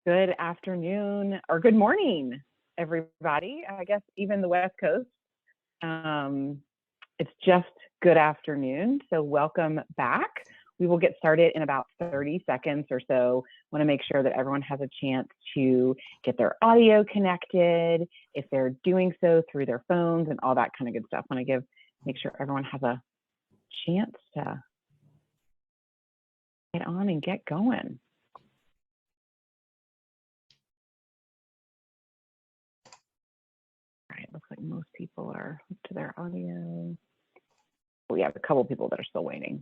Good afternoon or good morning, everybody. I guess even the West Coast. It's just good afternoon. So welcome back. We will get started in about 30 seconds or so. Want to make sure that everyone has a chance to get their audio connected, if they're doing so through their phones and all that kind of good stuff. Want to make sure everyone has a chance to get on and get going. All right, looks like most people are hooked to their audio. We have a couple people that are still waiting.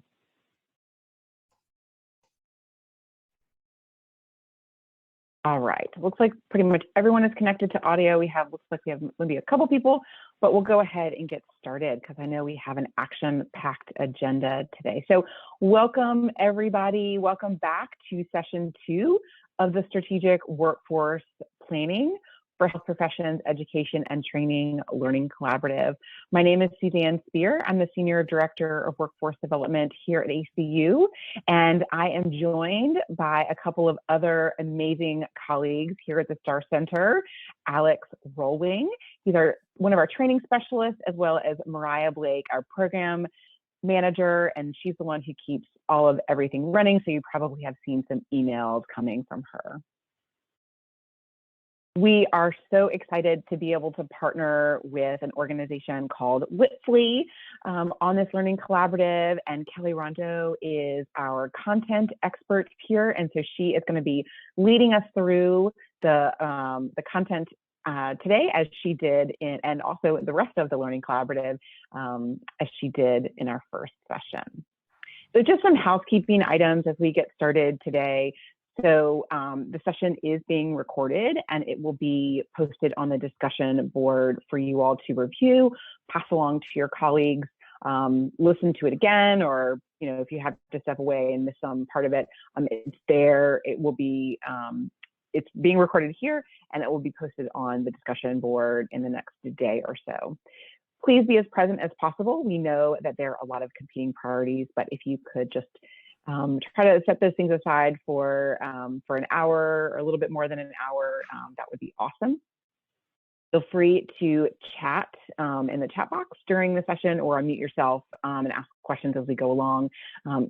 All right, looks like pretty much everyone is connected to audio. Looks like we have maybe a couple people, but we'll go ahead and get started because I know we have an action-packed agenda today. So welcome everybody, welcome back to session 2 of the Strategic Workforce Planning for Health Professions, Education and Training Learning Collaborative. My name is Suzanne Spear. I'm the Senior Director of Workforce Development here at ACU, and I am joined by a couple of other amazing colleagues here at the STAR Center. Alex Rolwing, he's one of our training specialists, as well as Mariah Blake, our program manager, and she's the one who keeps all of everything running, so you probably have seen some emails coming from her. We are so excited to be able to partner with an organization called Whitfly on this learning collaborative, and Kelly Rondo is our content expert here, and so she is going to be leading us through the content today, as she did and also the rest of the learning collaborative as she did in our first session. So just some housekeeping items as we get started today. So the session is being recorded and it will be posted on the discussion board for you all to review, pass along to your colleagues, listen to it again, or if you have to step away and miss some part of it, it's there. It will be, it's being recorded here and it will be posted on the discussion board in the next day or so. Please be as present as possible. We know that there are a lot of competing priorities, but if you could just try to set those things aside for an hour or a little bit more than an hour, that would be awesome. Feel free to chat in the chat box during the session or unmute yourself and ask questions as we go along.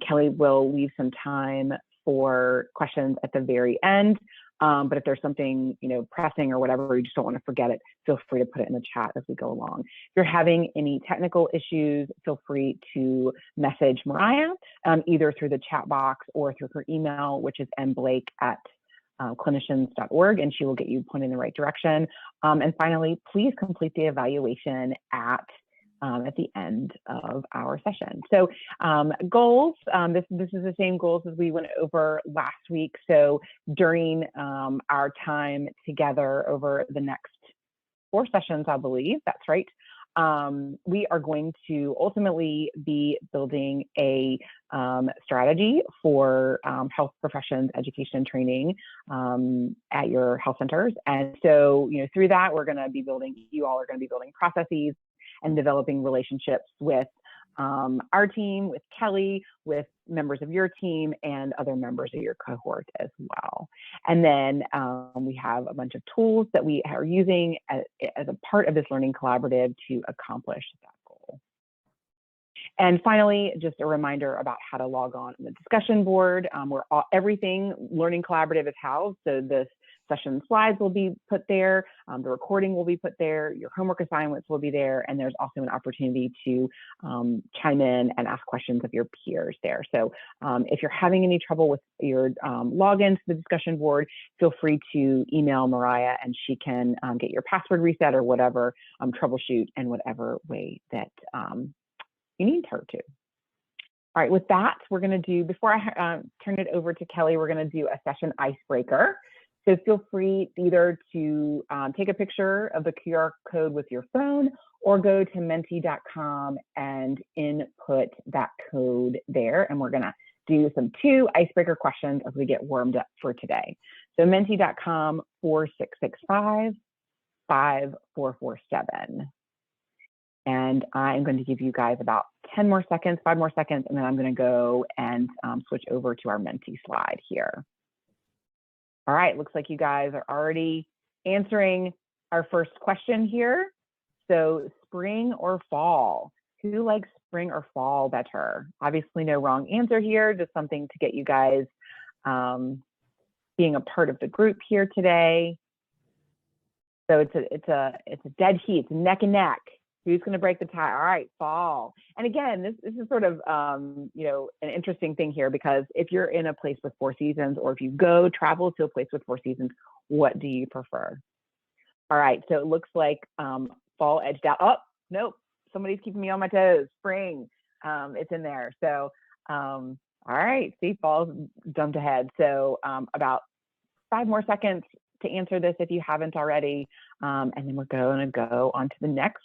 Kelly will leave some time for questions at the very end. But if there's something pressing or whatever, you just don't want to forget it, feel free to put it in the chat as we go along. If you're having any technical issues, feel free to message Mariah either through the chat box or through her email, which is mblake@clinicians.org, and she will get you pointed in the right direction. And finally, please complete the evaluation at the end of our session. So goals, this is the same goals as we went over last week. So during our time together over the next 4 sessions, I believe, that's right, we are going to ultimately be building a strategy for health professions, education, and training at your health centers. And so, through that, you all are going to be building processes and developing relationships with our team, with Kelly, with members of your team, and other members of your cohort as well. And then we have a bunch of tools that we are using as a part of this learning collaborative to accomplish that goal. And finally, just a reminder about how to log on the discussion board, where everything learning collaborative is housed. So this session slides will be put there, the recording will be put there, your homework assignments will be there, and there's also an opportunity to chime in and ask questions of your peers there. So if you're having any trouble with your login to the discussion board, feel free to email Mariah and she can get your password reset or whatever, troubleshoot in whatever way that you need her to. All right, with that, we're going to do, before I turn it over to Kelly, we're going to do a session icebreaker. So feel free either to take a picture of the QR code with your phone or go to menti.com and input that code there. And we're going to do 2 icebreaker questions as we get warmed up for today. So menti.com 4665-5447. And I'm going to give you guys about 5 more seconds, and then I'm going to go and switch over to our Menti slide here. All right, looks like you guys are already answering our first question here. So spring or fall? Who likes spring or fall better? Obviously no wrong answer here, just something to get you guys being a part of the group here today. So it's a dead heat, it's neck and neck. Who's going to break the tie? All right, fall. And again, this is sort of you know, an interesting thing here, because if you're in a place with 4 seasons, or if you go travel to a place with 4 seasons, what do you prefer? All right, so it looks like fall edged out. Oh, nope, somebody's keeping me on my toes. Spring, it's in there. So all right, see, fall's jumped ahead. So about 5 more seconds to answer this if you haven't already, and then we're going to go on to the next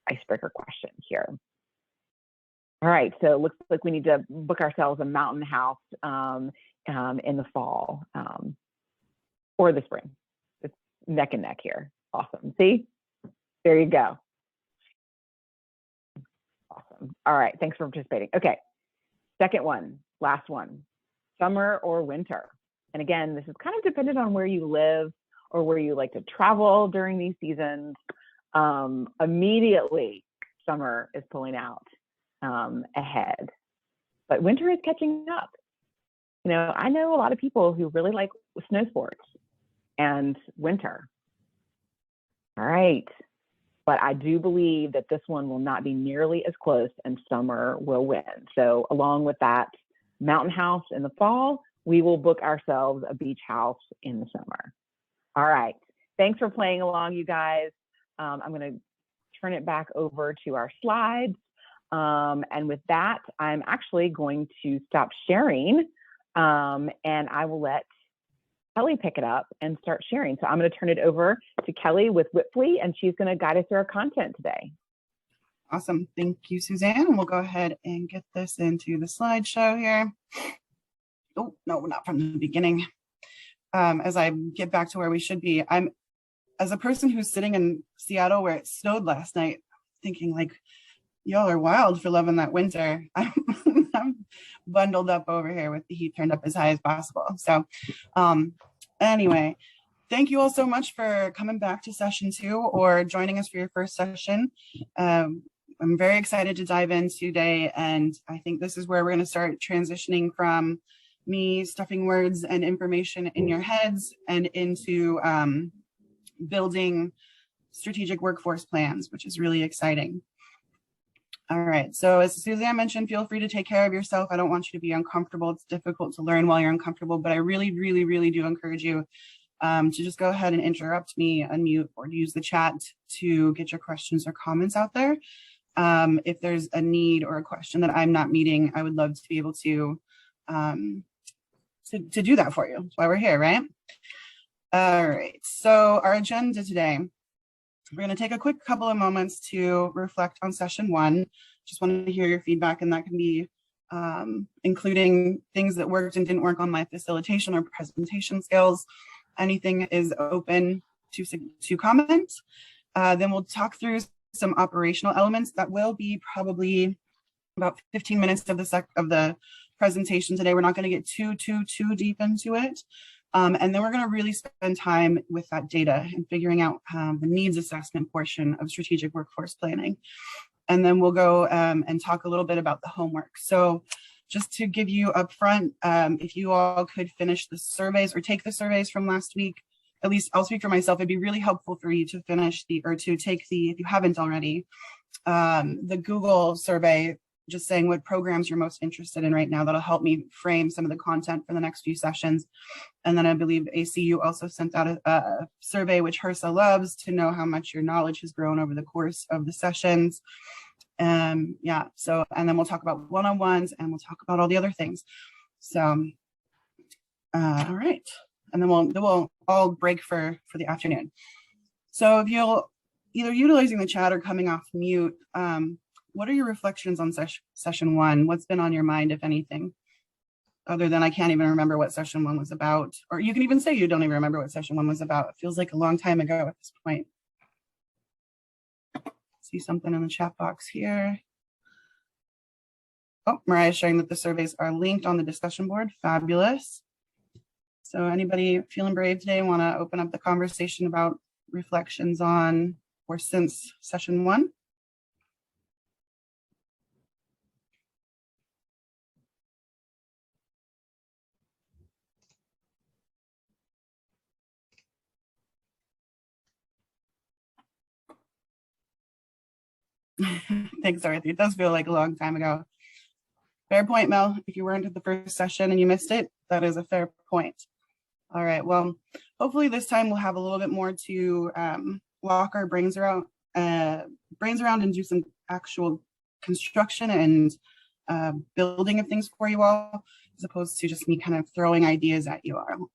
icebreaker question here. All right, so it looks like we need to book ourselves a mountain house in the fall or the spring. It's neck and neck here. Awesome. See, there you go. Awesome. All right, thanks for participating. Okay, second one, last one, summer or winter? And again, this is kind of dependent on where you live or where you like to travel during these seasons. Immediately, summer is pulling out ahead, but winter is catching up. You know, I know a lot of people who really like snow sports and winter. All right, but I do believe that this one will not be nearly as close, and summer will win. So along with that mountain house in the fall, we will book ourselves a beach house in the summer. All right, thanks for playing along, you guys. I'm going to turn it back over to our slides. And with that, I'm actually going to stop sharing, and I will let Kelly pick it up and start sharing. So I'm going to turn it over to Kelly with Whipley, and she's going to guide us through our content today. Awesome. Thank you, Suzanne. And we'll go ahead and get this into the slideshow here. Oh, no, not from the beginning. As I get back to where we should be, as a person who's sitting in Seattle where it snowed last night, thinking like, y'all are wild for loving that winter. I'm bundled up over here with the heat turned up as high as possible. So anyway, thank you all so much for coming back to session 2 or joining us for your first session. I'm very excited to dive in today, and I think this is where we're going to start transitioning from me stuffing words and information in your heads and into building strategic workforce plans, which is really exciting. All right, so as Suzanne mentioned, feel free to take care of yourself. I don't want you to be uncomfortable. It's difficult to learn while you're uncomfortable, but I really, really, really do encourage you to just go ahead and interrupt me, unmute, or use the chat to get your questions or comments out there. If there's a need or a question that I'm not meeting, I would love to be able to do that for you. That's why we're here, right? All right, so our agenda today, we're going to take a quick couple of moments to reflect on session 1. Just wanted to hear your feedback, and that can be including things that worked and didn't work on my facilitation or presentation skills. Anything is open to comment. Then we'll talk through some operational elements that will be probably about 15 minutes of the presentation today. We're not going to get too deep into it. And then we're going to really spend time with that data and figuring out the needs assessment portion of strategic workforce planning. And then we'll go and talk a little bit about the homework. So just to give you upfront, if you all could finish the surveys or take the surveys from last week, at least I'll speak for myself, it'd be really helpful for you to finish to take the, if you haven't already, the Google survey, just saying what programs you're most interested in right now. That'll help me frame some of the content for the next few sessions. And then I believe ACU also sent out a survey, which HRSA loves, to know how much your knowledge has grown over the course of the sessions. Yeah, so, and then we'll talk about one-on-ones, and we'll talk about all the other things. So, all right. And then we'll all break for the afternoon. So if you'll either utilizing the chat or coming off mute, what are your reflections on session 1? What's been on your mind, if anything, other than I can't even remember what session 1 was about? Or you can even say you don't even remember what session 1 was about. It feels like a long time ago at this point. See something in the chat box here. Oh, Mariah's showing that the surveys are linked on the discussion board. Fabulous. So anybody feeling brave today want to open up the conversation about reflections on or since session 1? Thanks, Dorothy. It does feel like a long time ago. Fair point, Mel. If you weren't at the first session and you missed it, that is a fair point. All right, well, hopefully this time we'll have a little bit more to walk our brains around and do some actual construction and building of things for you all, as opposed to just me kind of throwing ideas at you all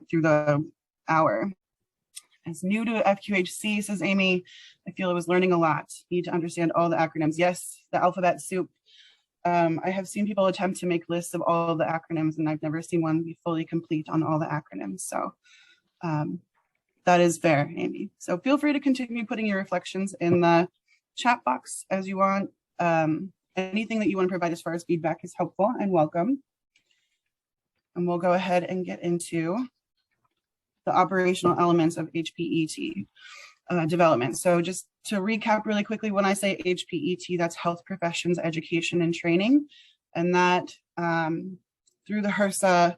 through the hour. As new to FQHC, says Amy, I feel I was learning a lot. Need to understand all the acronyms. Yes, the alphabet soup. I have seen people attempt to make lists of all of the acronyms, and I've never seen one be fully complete on all the acronyms. So that is fair, Amy. So feel free to continue putting your reflections in the chat box as you want. Anything that you want to provide as far as feedback is helpful and welcome. And we'll go ahead and get into the operational elements of HPET development. So just to recap really quickly, when I say HPET, that's Health Professions Education and Training. And that through the HRSA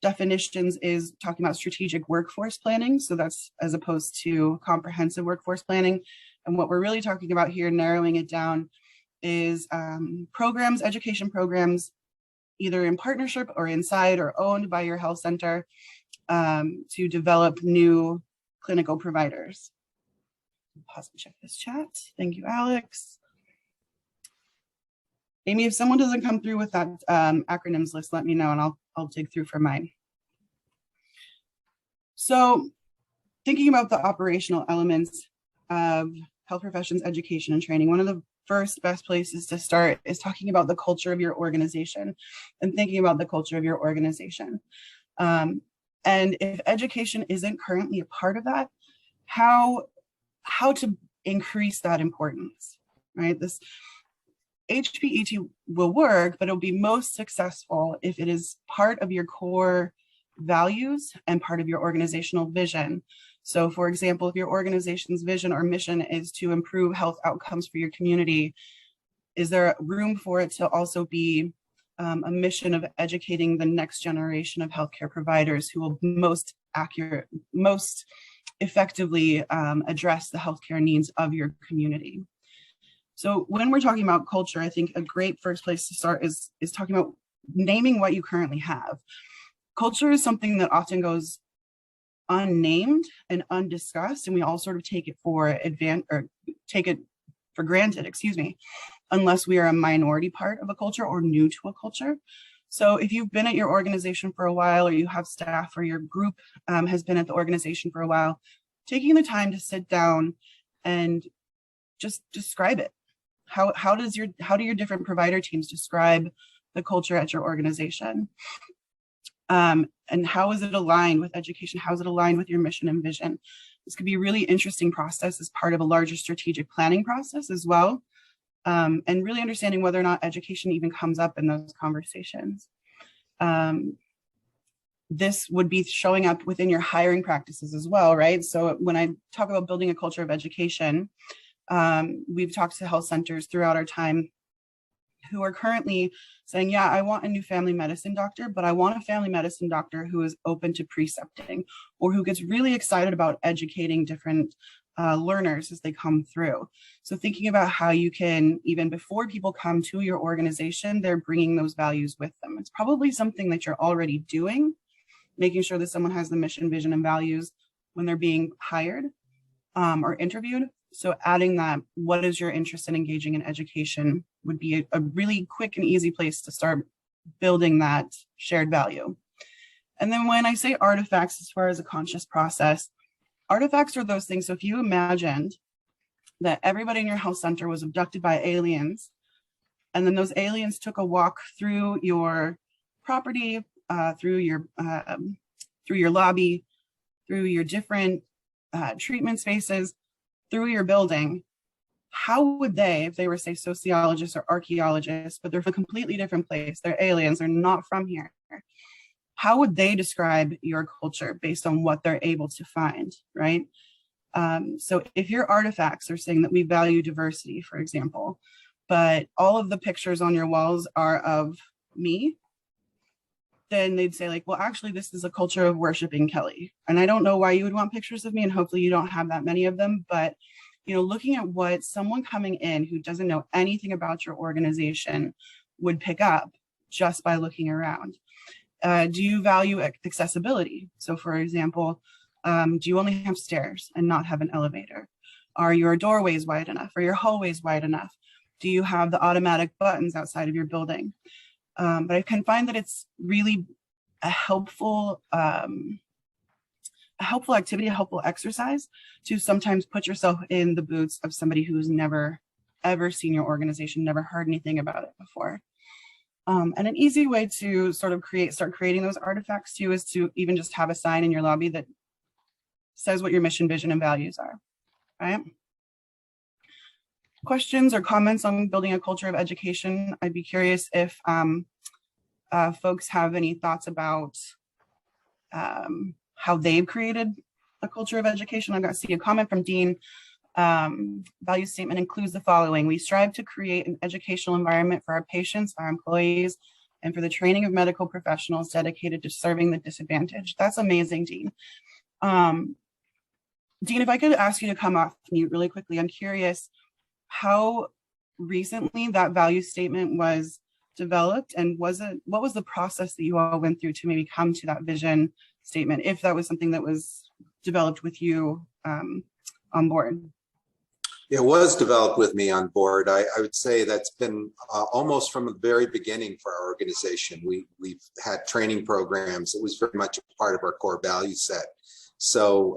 definitions is talking about strategic workforce planning. So that's as opposed to comprehensive workforce planning. And what we're really talking about here, narrowing it down, is programs, education programs, either in partnership or inside or owned by your health center, to develop new clinical providers. Pause and check this chat. Thank you, Alex. Amy, if someone doesn't come through with that acronyms list, let me know and I'll dig through for mine. So thinking about the operational elements of health professions, education, and training, one of the first best places to start is talking about the culture of your organization and thinking about the culture of your organization. And if education isn't currently a part of that, how to increase that importance, right? This HPET will work, but it'll be most successful if it is part of your core values and part of your organizational vision. So for example, if your organization's vision or mission is to improve health outcomes for your community, is there room for it to also be a mission of educating the next generation of healthcare providers who will most effectively address the healthcare needs of your community? So when we're talking about culture, I think a great first place to start is talking about naming what you currently have. Culture is something that often goes unnamed and undiscussed, and we all sort of take it for granted, unless we are a minority part of a culture or new to a culture. So if you've been at your organization for a while, or you have staff, or your group has been at the organization for a while, taking the time to sit down and just describe it. How do your different provider teams describe the culture at your organization? And how is it aligned with education? How is it aligned with your mission and vision? This could be a really interesting process as part of a larger strategic planning process as well. And really understanding whether or not education even comes up in those conversations. This would be showing up within your hiring practices as well, right? So when I talk about building a culture of education, we've talked to health centers throughout our time who are currently saying, yeah, I want a new family medicine doctor, but I want a family medicine doctor who is open to precepting, or who gets really excited about educating different learners as they come through. So thinking about how you can, even before people come to your organization, they're bringing those values with them. It's probably something that you're already doing, making sure that someone has the mission, vision, and values when they're being hired or interviewed. So adding that, what is your interest in engaging in education, would be a really quick and easy place to start building that shared value. And then when I say artifacts, as far as a conscious process, artifacts are those things. So if you imagined that everybody in your health center was abducted by aliens, and then those aliens took a walk through your property, through your lobby, through your different treatment spaces, through your building, how would they, if they were, say, sociologists or archaeologists, but they're from a completely different place, they're aliens, they're not from here, how would they describe your culture based on what they're able to find, right? So if your artifacts are saying that we value diversity, for example, but all of the pictures on your walls are of me, then they'd say like, well, actually, this is a culture of worshiping Kelly. And I don't know why you would want pictures of me, and hopefully you don't have that many of them, but looking at what someone coming in who doesn't know anything about your organization would pick up just by looking around. Do you value accessibility? So for example, do you only have stairs and not have an elevator? Are your doorways wide enough? Are your hallways wide enough? Do you have the automatic buttons outside of your building? But I can find that it's really a helpful activity, a helpful exercise to sometimes put yourself in the boots of somebody who's never ever seen your organization, never heard anything about it before. And an easy way to sort of start creating those artifacts too is to even just have a sign in your lobby that says what your mission, vision, and values are, right? Questions or comments on building a culture of education? I'd be curious if folks have any thoughts about how they've created a culture of education. I got to see a comment from Dean. Value statement includes the following: we strive to create an educational environment for our patients, our employees, and for the training of medical professionals dedicated to serving the disadvantaged. That's amazing, Dean. Dean, if I could ask you to come off mute really quickly, I'm curious how recently that value statement was developed, and what was the process that you all went through to maybe come to that vision statement, if that was something that was developed with you on board? It was developed with me on board. I would say that's been almost from the very beginning for our organization. We've had training programs. It was very much a part of our core value set. So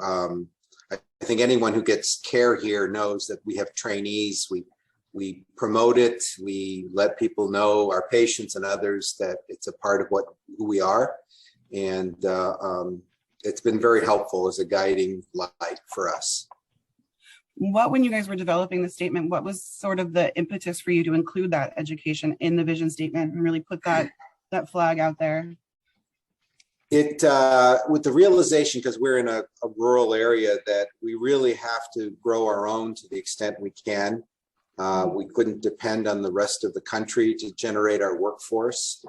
I think anyone who gets care here knows that we have trainees. We promote it. We let people know, our patients and others, that it's a part of who we are. And it's been very helpful as a guiding light for us. When you guys were developing the statement, what was sort of the impetus for you to include that education in the vision statement and really put that flag out there? It with the realization, because we're in a rural area, that we really have to grow our own to the extent we can. We couldn't depend on the rest of the country to generate our workforce.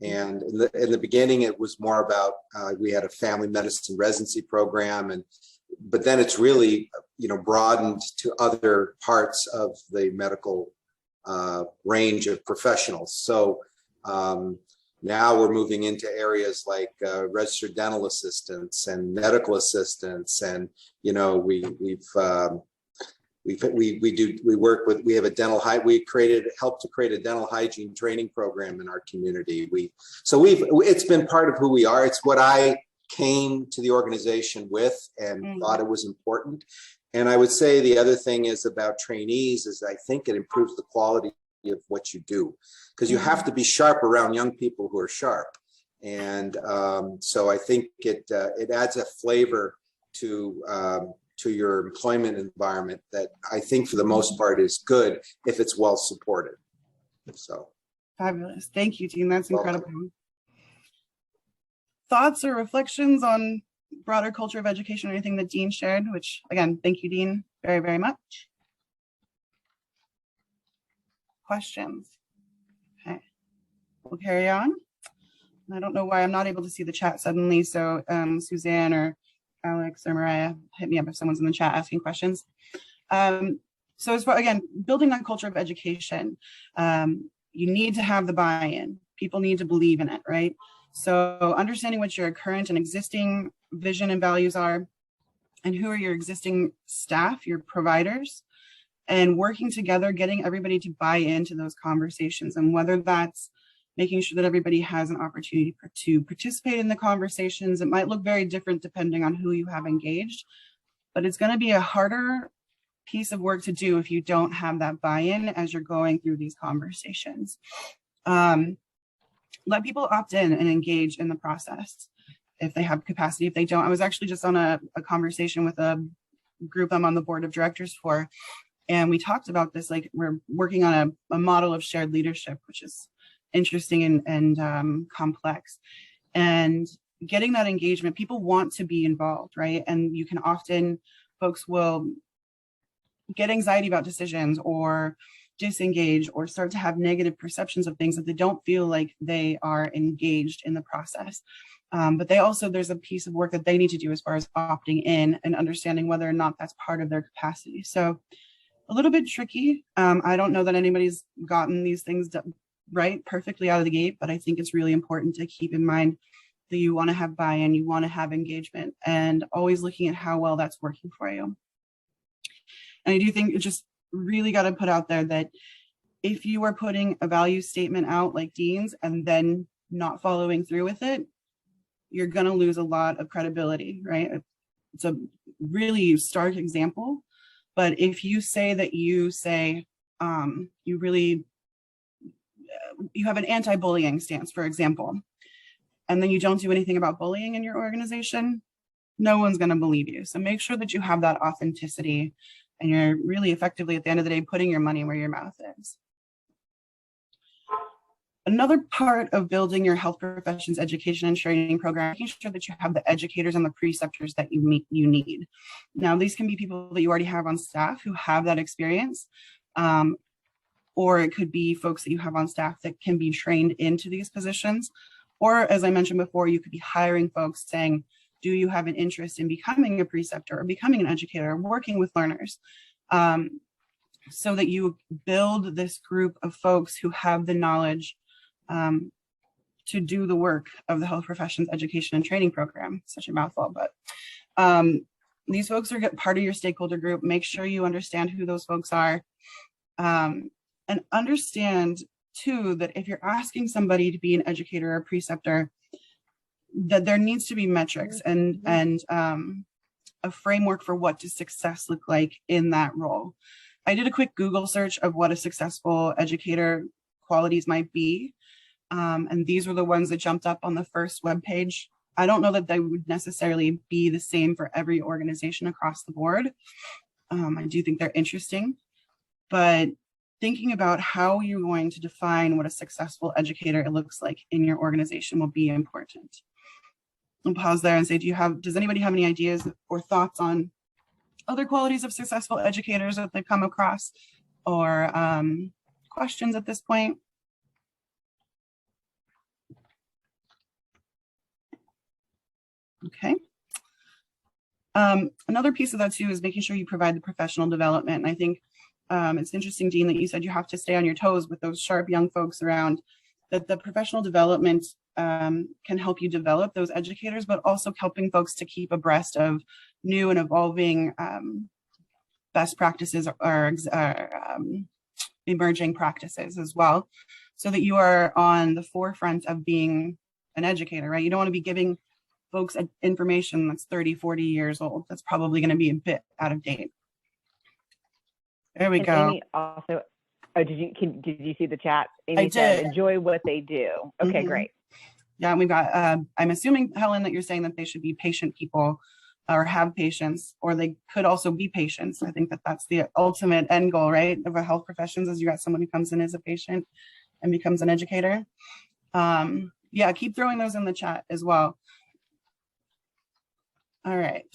And in the beginning, it was more about, we had a family medicine residency program, but then it's really, broadened to other parts of the medical range of professionals. So now we're moving into areas like registered dental assistants and medical assistants, and we helped to create a dental hygiene training program in our community. It's been part of who we are. It's what I came to the organization with and thought it was important. And I would say the other thing is about trainees is I think it improves the quality of what you do, because you have to be sharp around young people who are sharp. And so I think it adds a flavor to your employment environment that I think for the most part is good if it's well supported. So fabulous. Thank you, Dean. That's incredible. Welcome. Thoughts or reflections on broader culture of education or anything that Dean shared, which again, thank you, Dean, very, very much. Questions? Okay, we'll carry on. I don't know why I'm not able to see the chat suddenly. So Suzanne or Alex or Mariah, hit me up if someone's in the chat asking questions. So as far, again, building that culture of education, you need to have the buy-in. People need to believe in it, right? So understanding what your current and existing vision and values are, and who are your existing staff, your providers, and working together, getting everybody to buy into those conversations. And whether that's making sure that everybody has an opportunity to participate in the conversations. It might look very different depending on who you have engaged, but it's going to be a harder piece of work to do if you don't have that buy-in as you're going through these conversations. Let people opt in and engage in the process if they have capacity. If they don't, I was actually just on a conversation with a group I'm on the board of directors for, and we talked about this, like we're working on a model of shared leadership, which is interesting and complex. and getting that engagement. People want to be involved, right? And you can often, folks will get anxiety about decisions or disengage or start to have negative perceptions of things that they don't feel like they are engaged in the process. But they also, there's a piece of work that they need to do as far as opting in and understanding whether or not that's part of their capacity. So a little bit tricky. I don't know that anybody's gotten these things right perfectly out of the gate, but I think it's really important to keep in mind that you want to have buy-in, you want to have engagement, and always looking at how well that's working for you. And I do think it just really got to put out there that if you are putting a value statement out like Dean's and then not following through with it, you're going to lose a lot of credibility, right? It's a really stark example, but if you say that you say you have an anti-bullying stance, for example, and then you don't do anything about bullying in your organization, no one's going to believe you. So make sure that you have that authenticity and you're really effectively, at the end of the day, putting your money where your mouth is. Another part of building your health professions education and training program, making sure that you have the educators and the preceptors that you need. Now, these can be people that you already have on staff who have that experience, or it could be folks that you have on staff that can be trained into these positions. Or, as I mentioned before, you could be hiring folks saying, do you have an interest in becoming a preceptor or becoming an educator or working with learners? So that you build this group of folks who have the knowledge to do the work of the health professions education and training program. Such a mouthful, but these folks are part of your stakeholder group. Make sure you understand who those folks are, and understand too that if you're asking somebody to be an educator or a preceptor, that there needs to be metrics and a framework for what does success look like in that role. I did a quick Google search of what a successful educator qualities might be. And these were the ones that jumped up on the first webpage. I don't know that they would necessarily be the same for every organization across the board. I do think they're interesting, but thinking about how you're going to define what a successful educator looks like in your organization will be important. I'll pause there and say, does anybody have any ideas or thoughts on other qualities of successful educators that they've come across, or questions at this point? Okay. Another piece of that too is making sure you provide the professional development. And I think it's interesting, Dean, that you said you have to stay on your toes with those sharp young folks around, that the professional development can help you develop those educators, but also helping folks to keep abreast of new and evolving best practices or emerging practices as well, so that you are on the forefront of being an educator, right? You don't want to be giving folks information that's 30, 40 years old. That's probably going to be a bit out of date. There we go. Amy also, did you see the chat? Amy I said, did. enjoy what they do. Okay, great. Yeah, and we've got, I'm assuming, Helen, that you're saying that they should be patient people or have patience, or they could also be patients. I think that that's the ultimate end goal, right, of a health professions, is you got someone who comes in as a patient and becomes an educator. Yeah, keep throwing those in the chat as well. All right.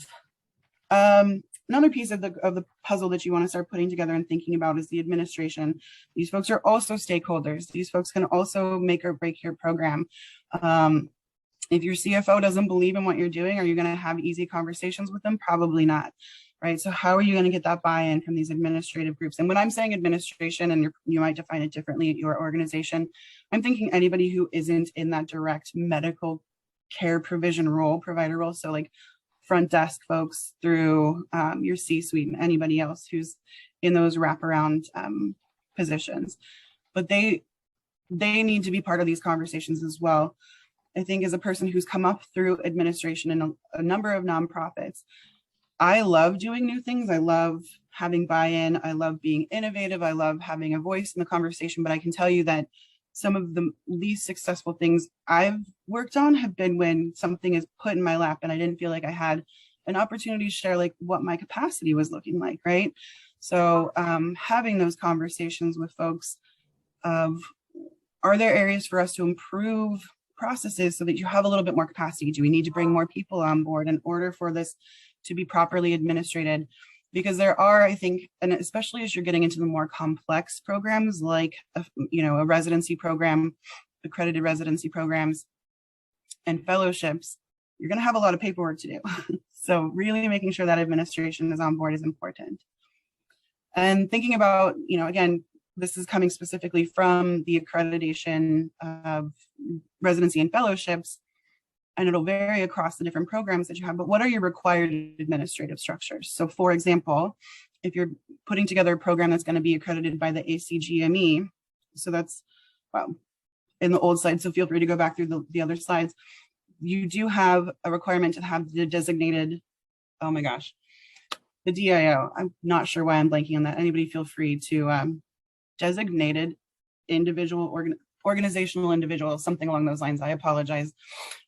Another piece of the puzzle that you want to start putting together and thinking about is the administration. These folks are also stakeholders. These folks can also make or break your program. If your CFO doesn't believe in what you're doing, are you going to have easy conversations with them? Probably not, right? So how are you going to get that buy-in from these administrative groups? And when I'm saying administration, and you might define it differently at your organization, I'm thinking anybody who isn't in that direct medical care provision role, provider role. So like front desk folks through your C-suite and anybody else who's in those wraparound positions. But they need to be part of these conversations as well. I think as a person who's come up through administration in a number of nonprofits, I love doing new things. I love having buy-in. I love being innovative. I love having a voice in the conversation. But I can tell you that some of the least successful things I've worked on have been when something is put in my lap and I didn't feel like I had an opportunity to share like what my capacity was looking like, right? So having those conversations with folks of, are there areas for us to improve processes so that you have a little bit more capacity? Do we need to bring more people on board in order for this to be properly administrated? Because there are, I think, and especially as you're getting into the more complex programs like, a residency program, accredited residency programs, and fellowships, you're going to have a lot of paperwork to do. So really making sure that administration is on board is important. And thinking about, again, this is coming specifically from the accreditation of residency and fellowships, and it'll vary across the different programs that you have, but what are your required administrative structures? So for example, if you're putting together a program that's going to be accredited by the ACGME, so that's, well, in the old slides, so feel free to go back through the other slides, you do have a requirement to have the designated, oh my gosh, the DIO. I'm not sure why I'm blanking on that. Anybody feel free to designated individual, organizational individual, something along those lines. I apologize.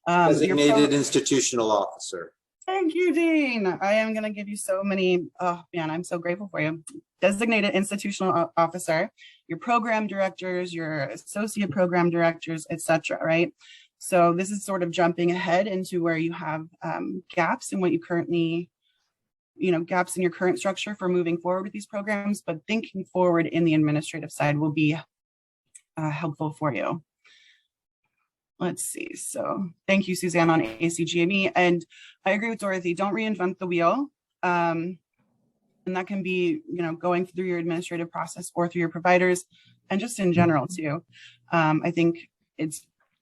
Designated institutional officer. Thank you, Dean. I am going to give you so many. Oh man, I'm so grateful for you. Designated institutional officer, your program directors, your associate program directors, etc. Right? So this is sort of jumping ahead into where you have gaps in what you currently, gaps in your current structure for moving forward with these programs, but thinking forward in the administrative side will be helpful for you. Let's see. So thank you, Suzanne, on ACGME. And I agree with Dorothy, don't reinvent the wheel. And that can be, going through your administrative process or through your providers and just in general too. I think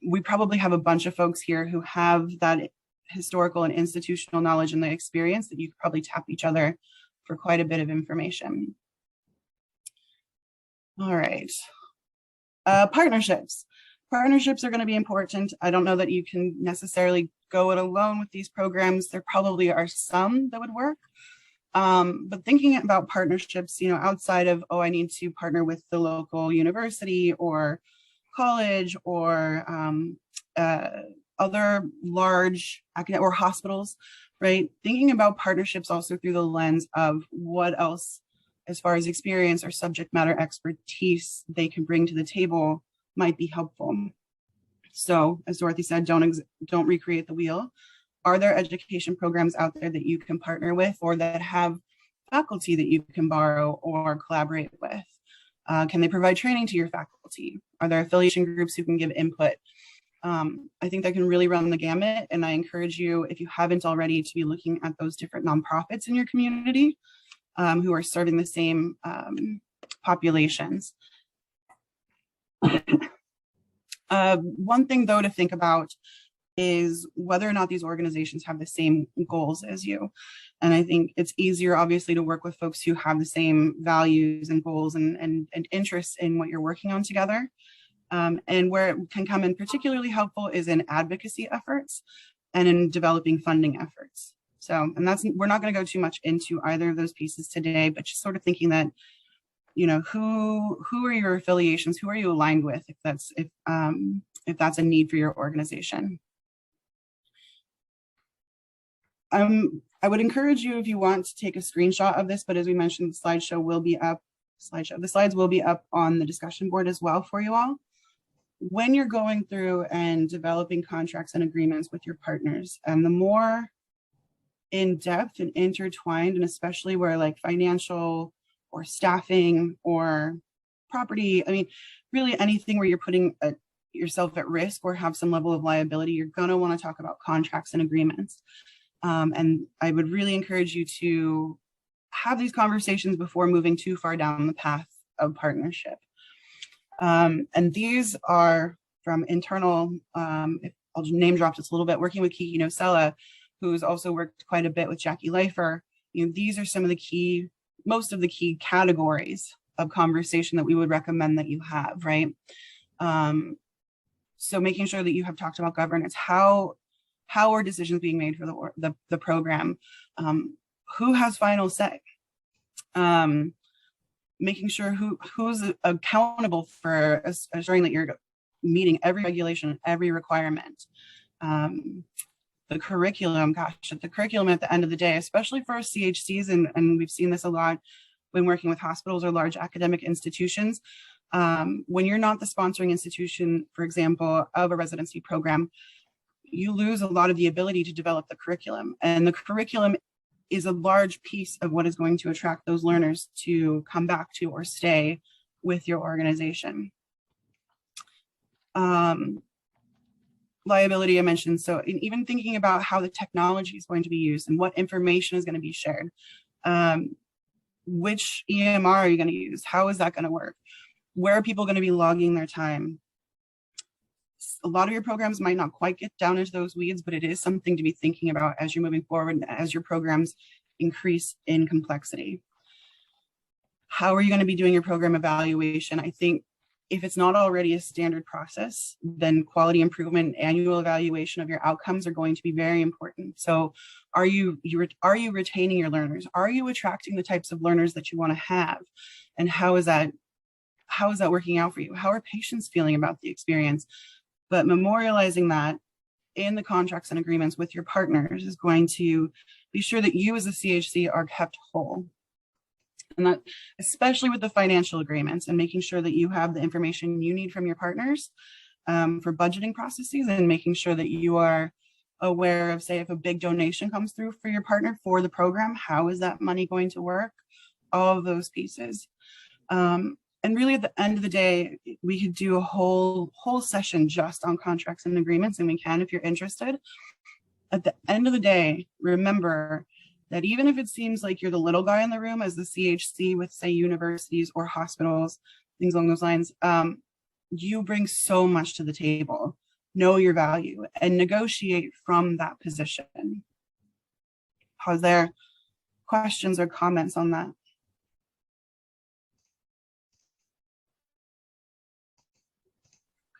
we probably have a bunch of folks here who have that historical and institutional knowledge and the experience that you could probably tap each other for quite a bit of information. All right. Partnerships. Partnerships are going to be important. I don't know that you can necessarily go it alone with these programs. There probably are some that would work. But thinking about partnerships, outside of, I need to partner with the local university or college or other large academic or hospitals, right? Thinking about partnerships also through the lens of what else, as far as experience or subject matter expertise they can bring to the table might be helpful. So as Dorothy said, don't recreate the wheel. Are there education programs out there that you can partner with or that have faculty that you can borrow or collaborate with? Can they provide training to your faculty? Are there affiliation groups who can give input? I think that can really run the gamut. And I encourage you, if you haven't already, to be looking at those different nonprofits in your community who are serving the same populations. One thing though to think about is whether or not these organizations have the same goals as you. And I think it's easier obviously to work with folks who have the same values and goals and interests in what you're working on together. And where it can come in particularly helpful is in advocacy efforts and in developing funding efforts. So, and we're not going to go too much into either of those pieces today, but just sort of thinking that, who are your affiliations? Who are you aligned with if that's a need for your organization? I would encourage you, if you want, to take a screenshot of this, but as we mentioned, the slideshow will be up. The slides will be up on the discussion board as well for you all. When you're going through and developing contracts and agreements with your partners, and the more in-depth and intertwined, and especially where like financial or staffing or property, I mean, really anything where you're putting yourself at risk or have some level of liability, you're going to want to talk about contracts and agreements. And I would really encourage you to have these conversations before moving too far down the path of partnership. And these are from internal, if I'll name drop just a little bit, working with Kiki Nocella, who's also worked quite a bit with Jackie Leifer. These are some of the most of the key categories of conversation that we would recommend that you have, right? So making sure that you have talked about governance, how are decisions being made for the program? Who has final say? Making sure who's accountable for assuring that you're meeting every regulation, every requirement. The curriculum, the curriculum at the end of the day, especially for CHCs, and we've seen this a lot when working with hospitals or large academic institutions, When you're not the sponsoring institution, for example, of a residency program, you lose a lot of the ability to develop the curriculum. And the curriculum is a large piece of what is going to attract those learners to come back to or stay with your organization. Liability I mentioned. So even thinking about how the technology is going to be used and what information is going to be shared. Which EMR are you going to use? How is that going to work? Where are people going to be logging their time? A lot of your programs might not quite get down into those weeds, but it is something to be thinking about as you're moving forward and as your programs increase in complexity. How are you going to be doing your program evaluation? I think if it's not already a standard process, then quality improvement, annual evaluation of your outcomes are going to be very important. So are you retaining your learners? Are you attracting the types of learners that you want to have? And how is that working out for you? How are patients feeling about the experience? But memorializing that in the contracts and agreements with your partners is going to be sure that you as a CHC are kept whole. And that, especially with the financial agreements, and making sure that you have the information you need from your partners for budgeting processes, and making sure that you are aware of, say, if a big donation comes through for your partner for the program, how is that money going to work? All of those pieces. And really at the end of the day, we could do a whole session just on contracts and agreements, and we can if you're interested. At the end of the day, remember that even if it seems like you're the little guy in the room as the CHC with, say, universities or hospitals, things along those lines, you bring so much to the table. Know your value and negotiate from that position. Pause there. Questions or comments on that?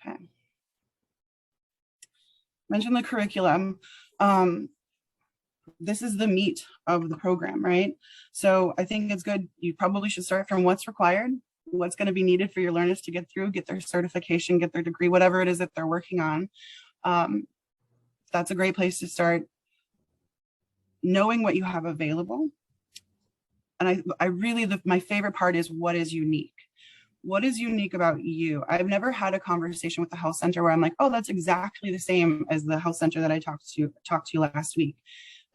Okay. Mention the curriculum. This is the meat of the program, right? So I think it's good. You probably should start from what's required, what's going to be needed for your learners to get through, get their certification, get their degree, whatever it is that they're working on. That's a great place to start. Knowing what you have available. And I really, my favorite part is what is unique. What is unique about you? I've never had a conversation with the health center where I'm like, oh, that's exactly the same as the health center that I talked to last week.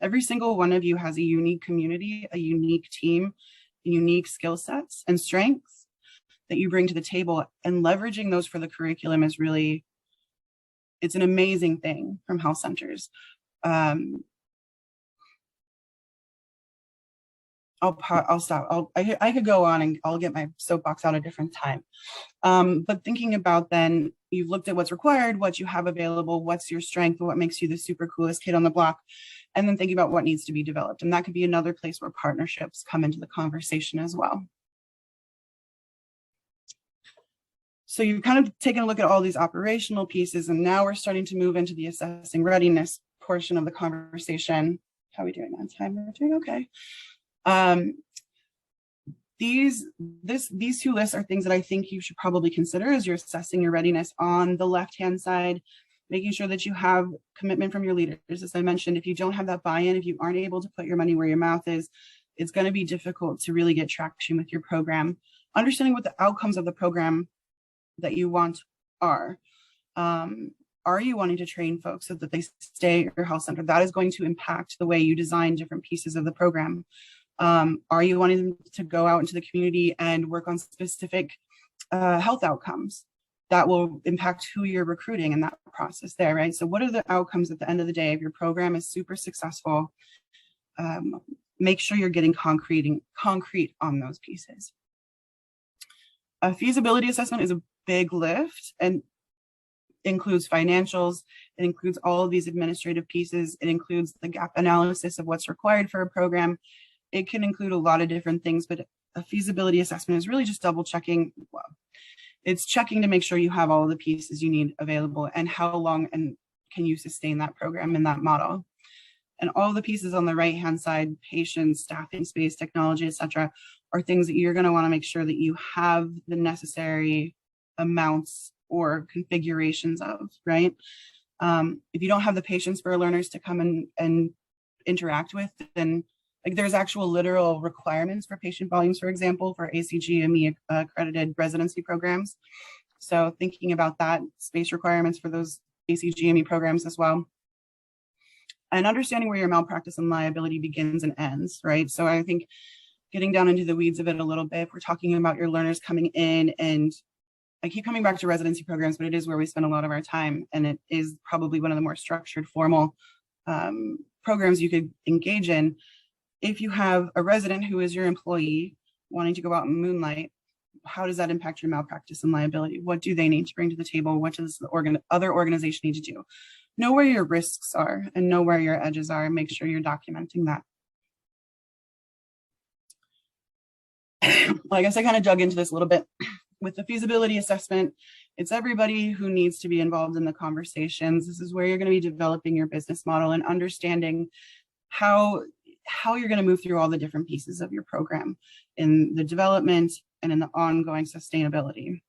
Every single one of you has a unique community, a unique team, unique skill sets and strengths that you bring to the table, and leveraging those for the curriculum is really, it's an amazing thing from health centers. I'll stop. I could go on and I'll get my soapbox out a different time. But thinking about then, you've looked at what's required, what you have available, what's your strength, what makes you the super coolest kid on the block, and then thinking about what needs to be developed. And that could be another place where partnerships come into the conversation as well. So you've kind of taken a look at all these operational pieces, and now we're starting to move into the assessing readiness portion of the conversation. How are we doing on time? We're doing okay. These two lists are things that I think you should probably consider as you're assessing your readiness. On the left-hand side, making sure that you have commitment from your leaders. As I mentioned, if you don't have that buy-in, if you aren't able to put your money where your mouth is, it's going to be difficult to really get traction with your program. Understanding what the outcomes of the program that you want are. Are you wanting to train folks so that they stay at your health center? That is going to impact the way you design different pieces of the program. Are you wanting them to go out into the community and work on specific health outcomes? That will impact who you're recruiting in that process there, right? So what are the outcomes at the end of the day if your program is super successful? Make sure you're getting concrete on those pieces. A feasibility assessment is a big lift and includes financials. It includes all of these administrative pieces. It includes the gap analysis of what's required for a program. It can include a lot of different things, but a feasibility assessment is really just double checking. Well, it's checking to make sure you have all of the pieces you need available and how long and can you sustain that program in that model. And all the pieces on the right-hand side, patients, staffing, space, technology, etc., are things that you're going to want to make sure that you have the necessary amounts or configurations of, right? If you don't have the patience for learners to come and interact with, then Like there's actual literal requirements for patient volumes, for example, for ACGME accredited residency programs. So thinking about that, space requirements for those ACGME programs as well. And understanding where your malpractice and liability begins and ends, right? So I think getting down into the weeds of it a little bit, if we're talking about your learners coming in, and I keep coming back to residency programs, but it is where we spend a lot of our time. And it is probably one of the more structured, formal programs you could engage in. If you have a resident who is your employee wanting to go out and moonlight, how does that impact your malpractice and liability? What do they need to bring to the table? What does the other organization need to do? Know where your risks are and know where your edges are, and make sure you're documenting that. Well, I guess I kind of dug into this a little bit. With the feasibility assessment, it's everybody who needs to be involved in the conversations. This is where you're going to be developing your business model and understanding how you're going to move through all the different pieces of your program in the development and in the ongoing sustainability.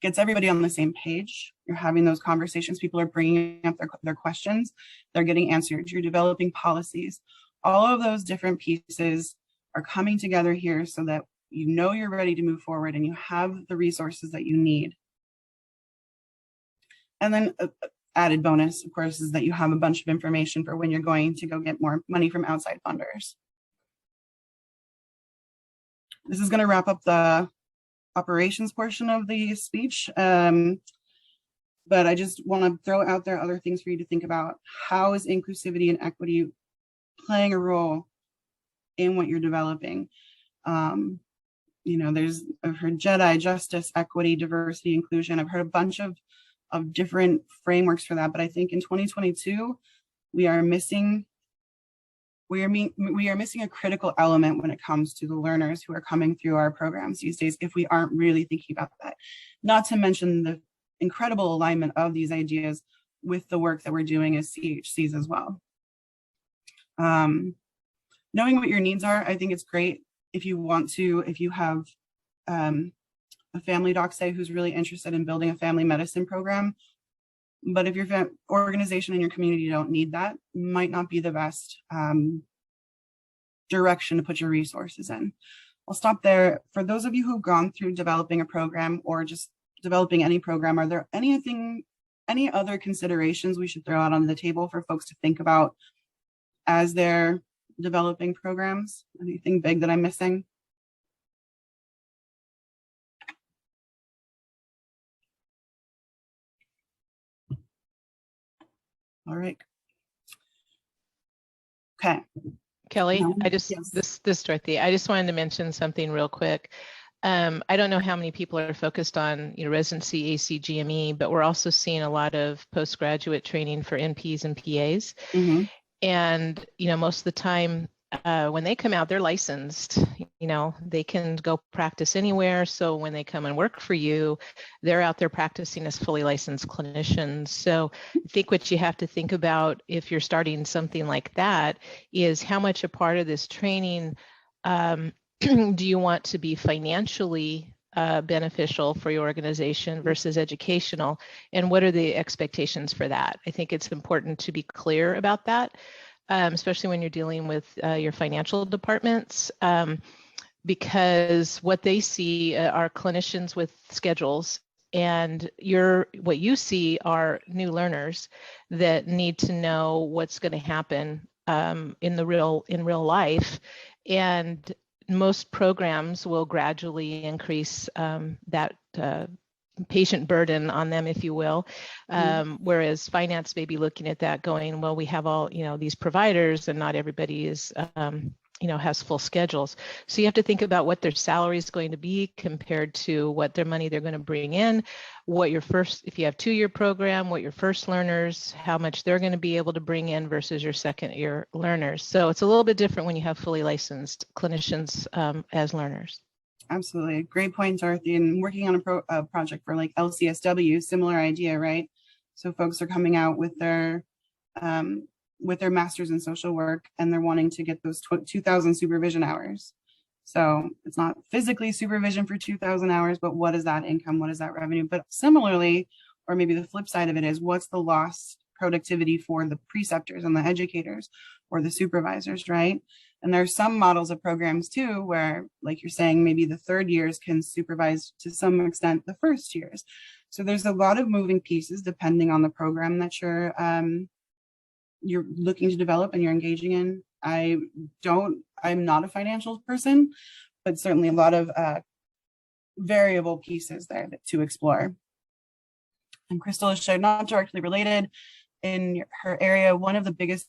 Gets everybody on the same page. You're having those conversations. People are bringing up their questions. They're getting answered. You're developing policies. All of those different pieces are coming together here so that you know you're ready to move forward and you have the resources that you need. And then added bonus, of course, is that you have a bunch of information for when you're going to go get more money from outside funders. This is going to wrap up the operations portion of the speech. But I just want to throw out there other things for you to think about. How is inclusivity and equity playing a role in what you're developing? You know, I've heard JEDI, justice, equity, diversity, inclusion. I've heard a bunch of different frameworks for that, but I think in 2022, we are missing a critical element when it comes to the learners who are coming through our programs these days, if we aren't really thinking about that. Not to mention the incredible alignment of these ideas with the work that we're doing as CHCs as well. Knowing what your needs are, I think it's great if you have a family doc, say, who's really interested in building a family medicine program. But if your organization and your community don't need that, might not be the best direction to put your resources in. I'll stop there. For those of you who've gone through developing a program or just developing any program, are there any other considerations we should throw out on the table for folks to think about as they're developing programs? Anything big that I'm missing? All right. Okay. Kelly, Yes. this Dorothy, I just wanted to mention something real quick. I don't know how many people are focused on residency ACGME, but we're also seeing a lot of postgraduate training for NPs and PAs. Mm-hmm. And, most of the time when they come out, they're licensed, they can go practice anywhere. So when they come and work for you, they're out there practicing as fully licensed clinicians. So I think what you have to think about if you're starting something like that is how much a part of this training do you want to be financially beneficial for your organization versus educational, and what are the expectations for that? I think it's important to be clear about that. Especially when you're dealing with your financial departments, because what they see are clinicians with schedules, and what you see are new learners that need to know what's going to happen in real life, and most programs will gradually increase that patient burden on them, if you will. Whereas finance may be looking at that going, well, we have all, these providers and not everybody is, has full schedules. So you have to think about what their salary is going to be compared to what their money they're going to bring in, if you have 2-year program, what your first learners, how much they're going to be able to bring in versus your 2nd-year learners. So it's a little bit different when you have fully licensed clinicians as learners. Absolutely. Great point, Dorothy. And working on a project for like LCSW, similar idea, right? So folks are coming out with their master's in social work, and they're wanting to get those 2,000 supervision hours. So it's not physically supervision for 2,000 hours, but what is that income? What is that revenue? But similarly, or maybe the flip side of it is, what's the lost productivity for the preceptors and the educators or the supervisors, right? And there's some models of programs too, where, like you're saying, maybe the third years can supervise to some extent the first years. So there's a lot of moving pieces depending on the program that you're looking to develop and you're engaging in. I'm not a financial person, but certainly a lot of variable pieces there to explore. And Crystal has shared, not directly related, in her area, one of the biggest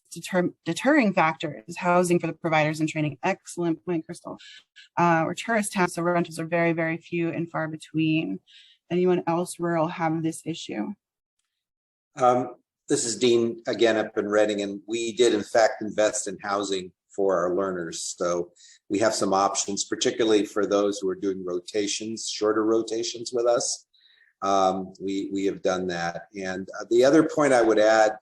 deterring factors is housing for the providers in training. Excellent point, Crystal. We're tourist towns, so rentals are very, very few and far between. Anyone else rural have this issue? This is Dean again up in Reading, and we did in fact invest in housing for our learners. So we have some options, particularly for those who are doing rotations, shorter rotations with us. We have done that. And the other point I would add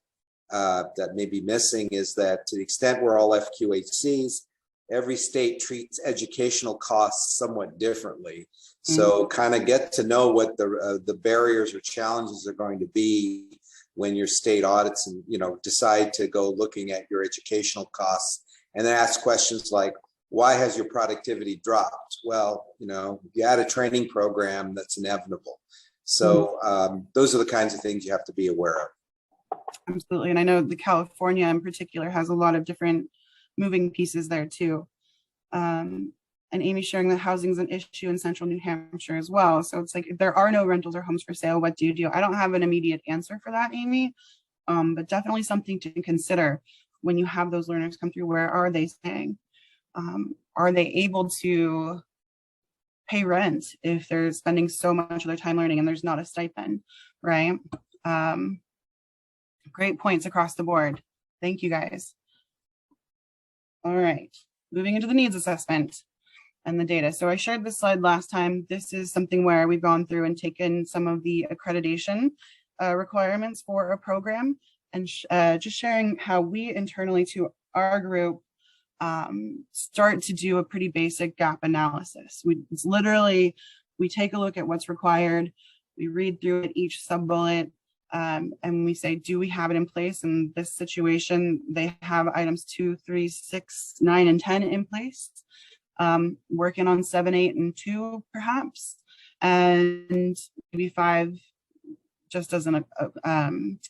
that may be missing is that to the extent we're all FQHCs, every state treats educational costs somewhat differently. So kind of get to know what the barriers or challenges are going to be when your state audits and, you know, decide to go looking at your educational costs, and then ask questions like, why has your productivity dropped? Well, you know, if you add a training program, that's inevitable. So those are the kinds of things you have to be aware of. Absolutely. And I know the California in particular has a lot of different moving pieces there too. And Amy's sharing that housing is an issue in central New Hampshire as well. So it's like, if there are no rentals or homes for sale, what do you do? I don't have an immediate answer for that, Amy, but definitely something to consider when you have those learners come through. Where are they staying? Are they able to pay rent if they're spending so much of their time learning and there's not a stipend, right? Great points across the board. Thank you, guys. All right, moving into the needs assessment and the data. So I shared this slide last time. This is something where we've gone through and taken some of the accreditation requirements for a program and just sharing how we internally to our group start to do a pretty basic gap analysis. It's literally, we take a look at what's required, we read through it, each sub-bullet, and we say, do we have it in place? In this situation, they have items 2, 3, 6, 9, and 10 in place. Working on 7, 8, and 2, perhaps, and maybe 5 just doesn't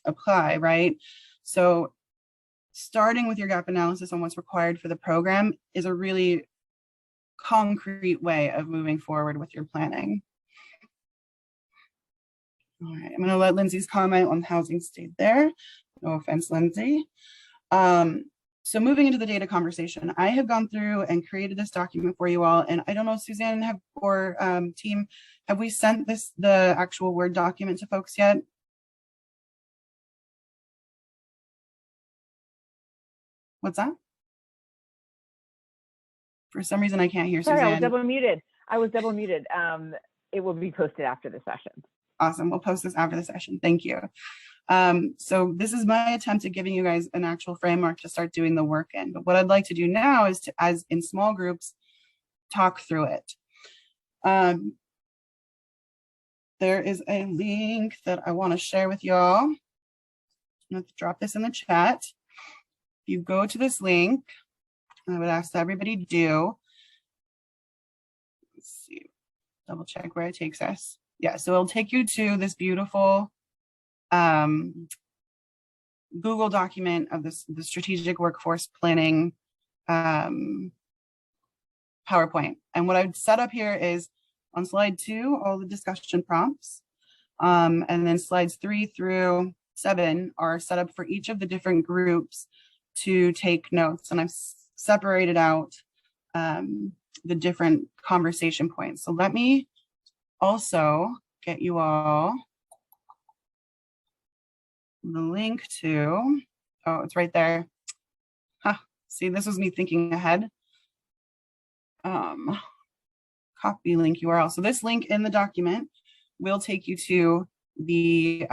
apply, right? So starting with your gap analysis on what's required for the program is a really concrete way of moving forward with your planning. All right, I'm going to let Lindsay's comment on housing stayed there. No offense, Lindsay. So moving into the data conversation, I have gone through and created this document for you all. And I don't know, Suzanne or team, have we sent the actual Word document to folks yet? What's that? For some reason, I can't hear Sorry, Suzanne. I was double muted. It will be posted after the session. Awesome. We'll post this after the session. Thank you. So this is my attempt at giving you guys an actual framework to start doing the work in. But what I'd like to do now is to, as in small groups, talk through it. There is a link that I want to share with y'all. I'm going to drop this in the chat. If you go to this link, I would ask that everybody do. Let's see, double check where it takes us. Yeah, so it'll take you to this beautiful Google document of the strategic workforce planning PowerPoint. And what I've set up here is on slide 2, all the discussion prompts. And then slides 3 through 7 are set up for each of the different groups to take notes. And I've separated out the different conversation points. So let me also get you all the link to, oh, it's right there. Huh. See, this was me thinking ahead. Copy link URL. So this link in the document will take you to the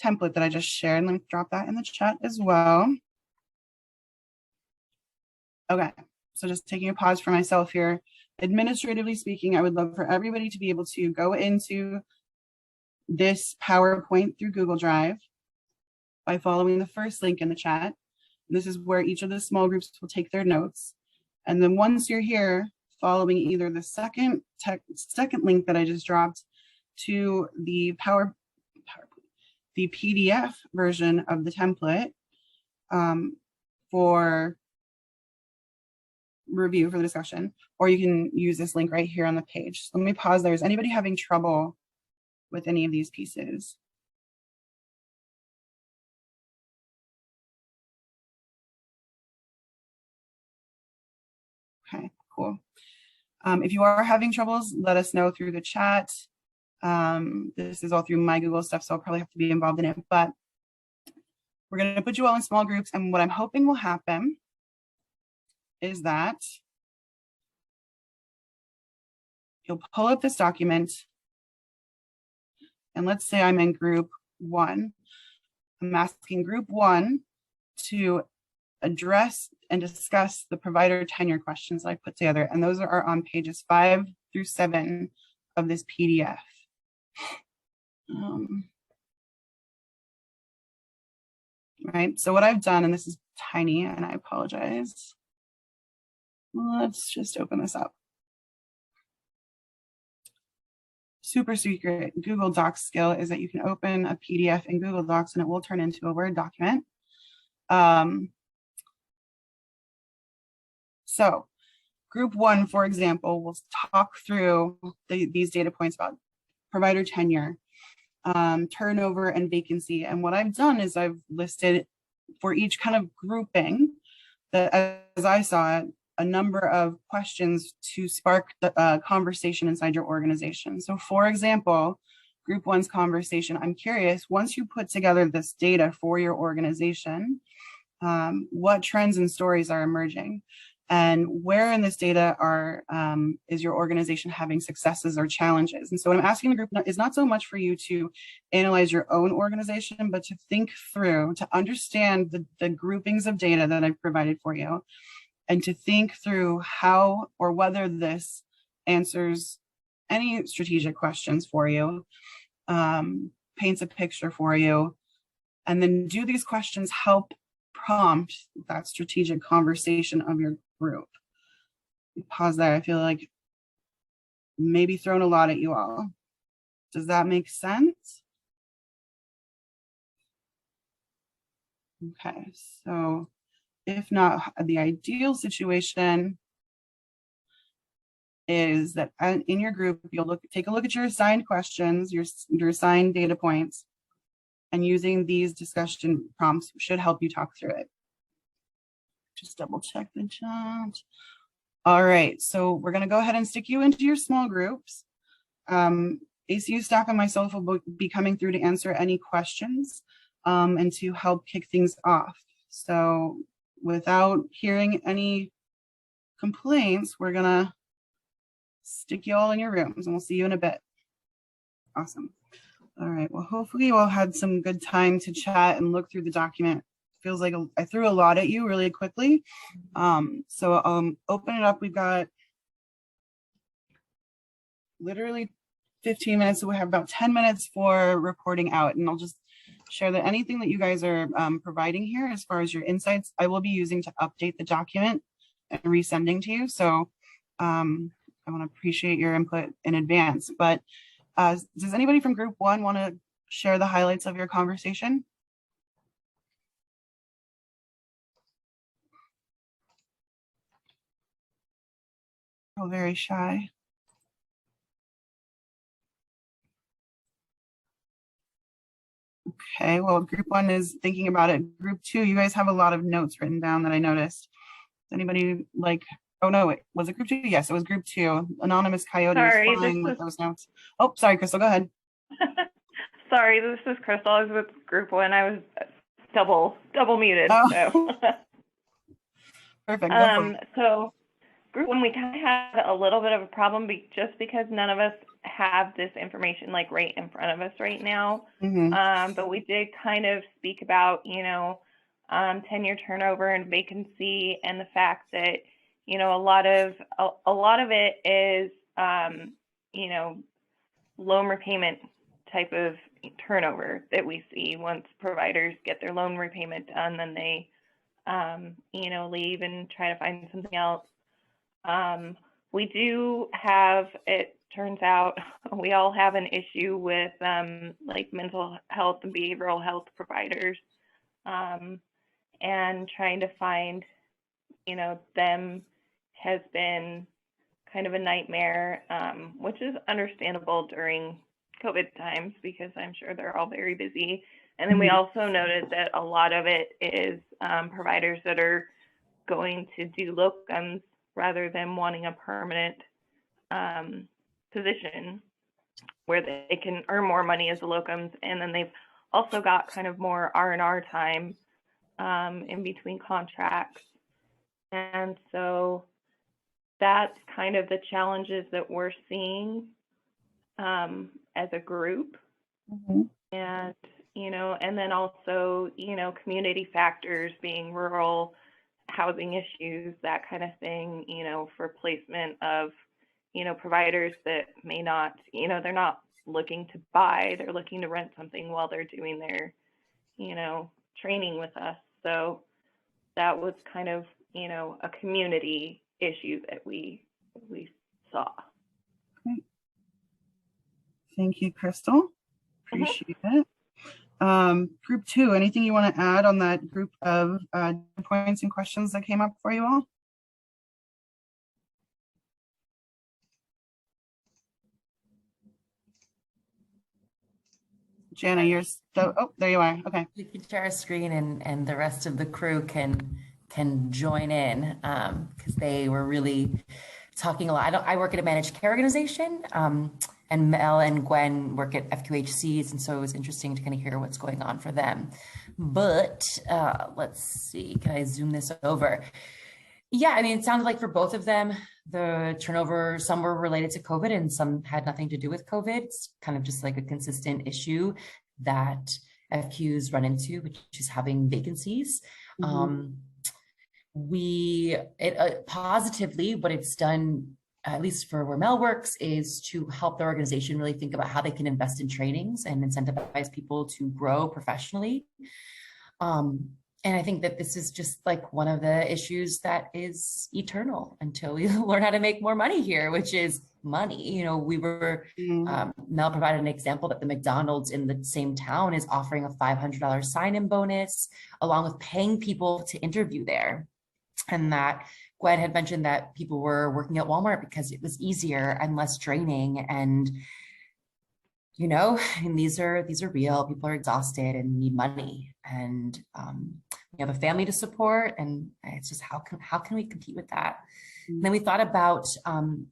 template that I just shared. Let me drop that in the chat as well. Okay, so just taking a pause for myself here. Administratively speaking, I would love for everybody to be able to go into this PowerPoint through Google Drive, by following the first link in the chat. This is where each of the small groups will take their notes. And then once you're here, following either the second link that I just dropped to the the PDF version of the template for review for the discussion, or you can use this link right here on the page. So let me pause there. Is anybody having trouble with any of these pieces? Okay, cool. If you are having troubles, let us know through the chat. This is all through my Google stuff, so I'll probably have to be involved in it, but we're going to put you all in small groups. And what I'm hoping will happen is that you'll pull up this document. And let's say I'm in group 1. I'm asking group 1 to address and discuss the provider tenure questions I put together. And those are on pages 5 through 7 of this PDF. Right, so what I've done, and this is tiny and I apologize. Let's just open this up. Super secret Google Docs skill is that you can open a PDF in Google Docs and it will turn into a Word document. So group 1, for example, will talk through these data points about provider tenure, turnover, and vacancy. And what I've done is I've listed for each kind of grouping that, as I saw it, a number of questions to spark the conversation inside your organization. So for example, group 1's conversation, I'm curious, once you put together this data for your organization, what trends and stories are emerging? And where in this data is your organization having successes or challenges? And so what I'm asking the group is not so much for you to analyze your own organization, but to think through, to understand the groupings of data that I've provided for you, and to think through how or whether this answers any strategic questions for you, paints a picture for you, and then do these questions help prompt that strategic conversation of your group? Pause there. I feel like maybe thrown a lot at you all. Does that make sense? Okay, so if not, the ideal situation is that in your group, you'll take a look at your assigned questions, your assigned data points, and using these discussion prompts should help you talk through it. Just double check the chat. All right, so we're gonna go ahead and stick you into your small groups. ACU staff and myself will be coming through to answer any questions and to help kick things off. So without hearing any complaints, we're gonna stick you all in your rooms and we'll see you in a bit. Awesome. All right, well, hopefully you all had some good time to chat and look through the document. Feels like I threw a lot at you really quickly. So open it up. We've got literally 15 minutes, so we have about 10 minutes for reporting out, and I'll just share that anything that you guys are providing here as far as your insights, I will be using to update the document and resending to you. So I want to appreciate your input in advance. But does anybody from group 1 want to share the highlights of your conversation? Oh, very shy. Okay, well, group 1 is thinking about it. Group 2, you guys have a lot of notes written down that I noticed. Does anybody like, oh no, wait, was it group 2? Yes, it was group 2. Anonymous Coyote was flying with those notes. Oh, sorry, Crystal, go ahead. Sorry, this is Crystal. I was with group 1. I was double muted. Oh. So. Perfect. So group 1, we kind of have a little bit of a problem just because none of us have this information like right in front of us right now. Mm-hmm. But we did kind of speak about, tenure turnover and vacancy, and the fact that, a lot of it is, loan repayment type of turnover that we see once providers get their loan repayment done, then they, leave and try to find something else. We do have, it turns out, we all have an issue with like mental health and behavioral health providers, and trying to find, them has been kind of a nightmare, which is understandable during COVID times because I'm sure they're all very busy. And then we also noted that a lot of it is providers that are going to do locums rather than wanting a permanent position where they can earn more money as a locums. And then they've also got kind of more R&R time in between contracts. And so that's kind of the challenges that we're seeing as a group. And, and then also, community factors being rural, housing issues, that kind of thing, for placement of, providers that may not, they're not looking to buy, they're looking to rent something while they're doing their, training with us. So that was kind of, a community issue that we saw. Great. Thank you, Crystal. Appreciate it. Group 2, anything you want to add on that group of points and questions that came up for you all? Jana, you're still, oh, there you are. Okay. You can share a screen and the rest of the crew can join in because they were really talking a lot. I work at a managed care organization, and Mel and Gwen work at FQHCs, and so it was interesting to kind of hear what's going on for them. But let's see, can I zoom this over? Yeah, I mean, it sounded like for both of them, the turnover, some were related to COVID and some had nothing to do with COVID. It's kind of just like a consistent issue that FQs run into, which is having vacancies. Positively, what it's done, at least for where Mel works, is to help the organization really think about how they can invest in trainings and incentivize people to grow professionally. And I think that this is just like one of the issues that is eternal until we learn how to make more money here, which is money. We were, Mel provided an example that the McDonald's in the same town is offering a $500 sign-in bonus, along with paying people to interview there. And that Gwen had mentioned that people were working at Walmart because it was easier and less draining. And, and these are real. People are exhausted and need money. And we have a family to support. And it's just, how can we compete with that? And then we thought about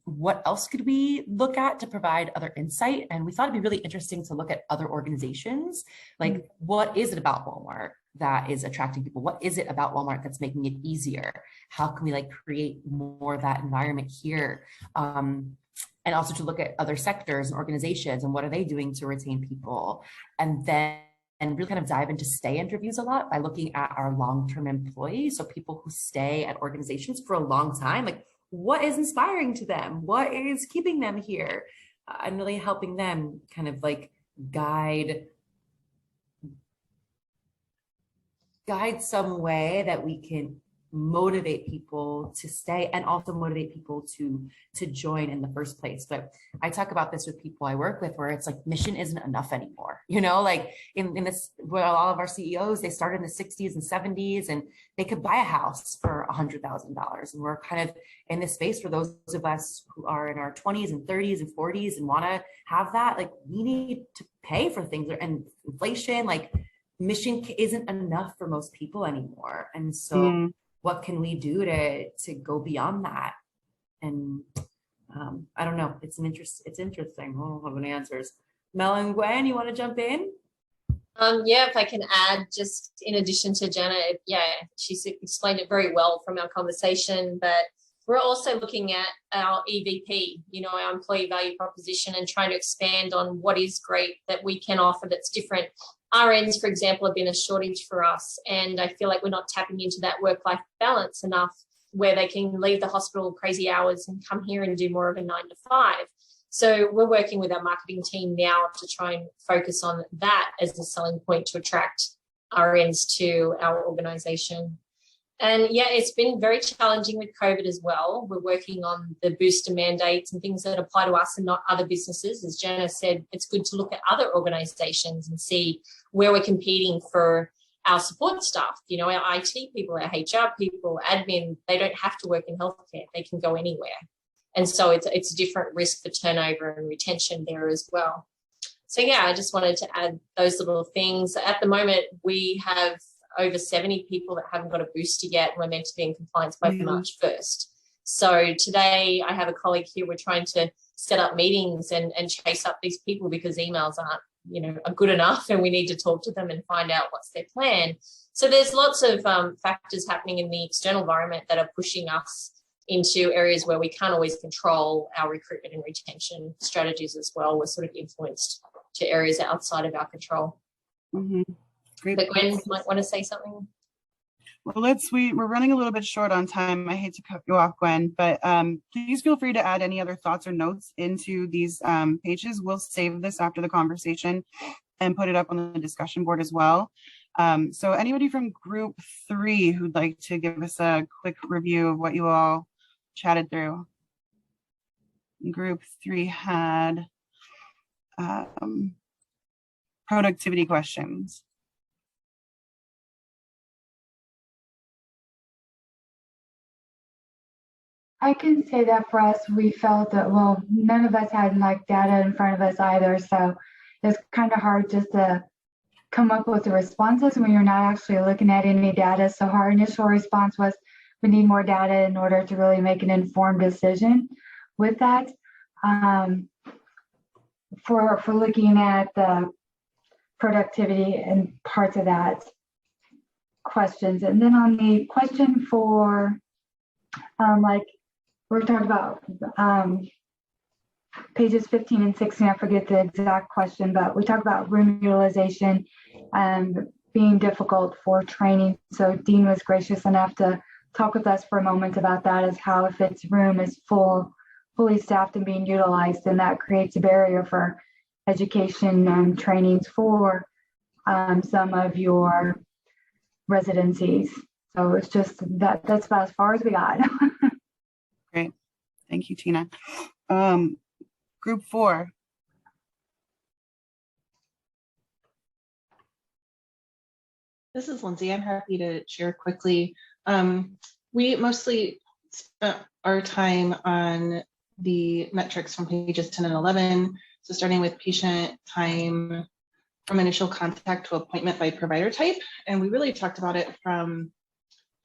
what else could we look at to provide other insight. And we thought it'd be really interesting to look at other organizations. Like, what is it about Walmart that is attracting people? What is it about Walmart that's making it easier? How can we create more of that environment here? And also to look at other sectors and organizations and what are they doing to retain people? And then really kind of dive into stay interviews a lot by looking at our long-term employees. So people who stay at organizations for a long time, what is inspiring to them? What is keeping them here? And really helping them kind of guide some way that we can motivate people to stay and also motivate people to join in the first place. But I talk about this with people I work with, where it's mission isn't enough anymore. In this, where a lot of our CEOs, they started in the 60s and 70s and they could buy a house for $100,000. And we're kind of in this space for those of us who are in our 20s and 30s and 40s and want to have that, we need to pay for things, and inflation, mission isn't enough for most people anymore. And so what can we do to go beyond that? And I don't know, it's interesting. I don't have any answers. Mel and Gwen, you want to jump in? Yeah, if I can add, just in addition to Jana, she explained it very well from our conversation, but we're also looking at our EVP, our employee value proposition, and trying to expand on what is great that we can offer that's different. RNs, for example, have been a shortage for us, and I feel like we're not tapping into that work-life balance enough, where they can leave the hospital crazy hours and come here and do more of a 9 to 5. So we're working with our marketing team now to try and focus on that as a selling point to attract RNs to our organisation. And yeah, it's been very challenging with COVID as well. We're working on the booster mandates and things that apply to us and not other businesses. As Jenna said, it's good to look at other organisations and see where we're competing for our support staff. You know, our IT people, our HR people, admin, they don't have to work in healthcare. They can go anywhere. And so it's a different risk for turnover and retention there as well. So yeah, I just wanted to add those little things. At the moment, we have over 70 people that haven't got a booster yet. We're meant to be in compliance by March 1st. So today I have a colleague here, we're trying to set up meetings and chase up these people because emails aren't, you know, are good enough, and we need to talk to them and find out what's their plan. So there's lots of factors happening in the external environment that are pushing us into areas where we can't always control our recruitment and retention strategies as well. We're sort of influenced to areas outside of our control. Mm-hmm. Great. But Gwen might want to say something. Well, we're running a little bit short on time. I hate to cut you off, Gwen, but please feel free to add any other thoughts or notes into these pages. We'll save this after the conversation and put it up on the discussion board as well. So anybody from group 3 who'd like to give us a quick review of what you all chatted through? Group 3 had productivity questions. I can say that for us, we felt that, well, none of us had like data in front of us either. So it's kind of hard just to come up with the responses when you're not actually looking at any data. So our initial response was, we need more data in order to really make an informed decision with that. For looking at the productivity and parts of that questions. And then on the question for like, we're talking about pages 15 and 16, I forget the exact question, but we talk about room utilization being difficult for training. So Dean was gracious enough to talk with us for a moment about that, as how if its room is fully staffed and being utilized, then that creates a barrier for education and trainings for some of your residencies. So it's just that's about as far as we got. Great. Thank you, Tina. Group 4. This is Lindsay. I'm happy to share quickly. We mostly spent our time on the metrics from pages 10 and 11. So starting with patient time from initial contact to appointment by provider type. And we really talked about it from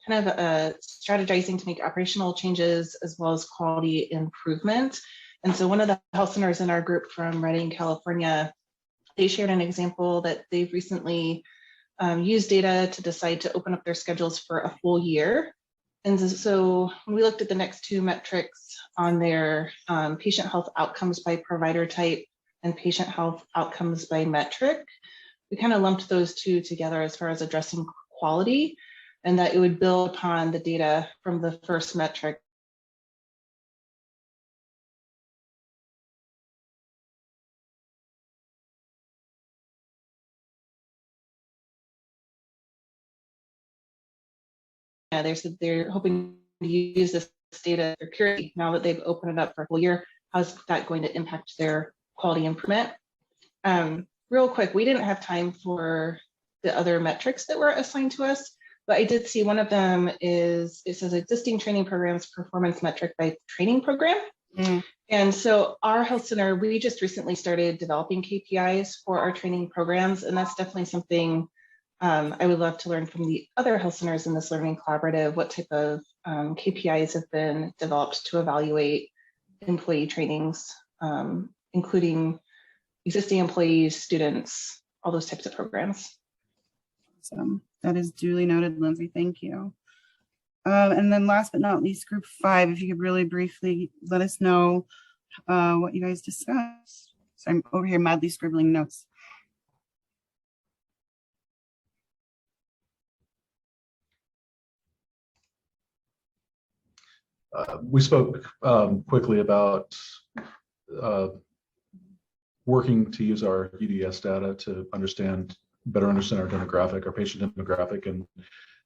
kind of strategizing to make operational changes as well as quality improvement. And so one of the health centers in our group from Redding, California, they shared an example that they've recently used data to decide to open up their schedules for a full year. And so when we looked at the next 2 metrics on their patient health outcomes by provider type and patient health outcomes by metric, we kind of lumped those 2 together as far as addressing quality, and that it would build upon the data from the first metric. Yeah, they said they're hoping to use this data security now that they've opened it up for a full year. How's that going to impact their quality improvement? Real quick, we didn't have time for the other metrics that were assigned to us, but I did see one of them is, it says existing training programs performance metric by training program. And so our health center, we just recently started developing KPIs for our training programs, and that's definitely something I would love to learn from the other health centers in this learning collaborative. What type of KPIs have been developed to evaluate employee trainings, including existing employees, students, all those types of programs. So that is duly noted, Lindsay. Thank you. And then last but not least, group 5, if you could really briefly let us know what you guys discussed. So I'm over here madly scribbling notes. We spoke quickly about working to use our UDS data to better understand our demographic, our patient demographic, and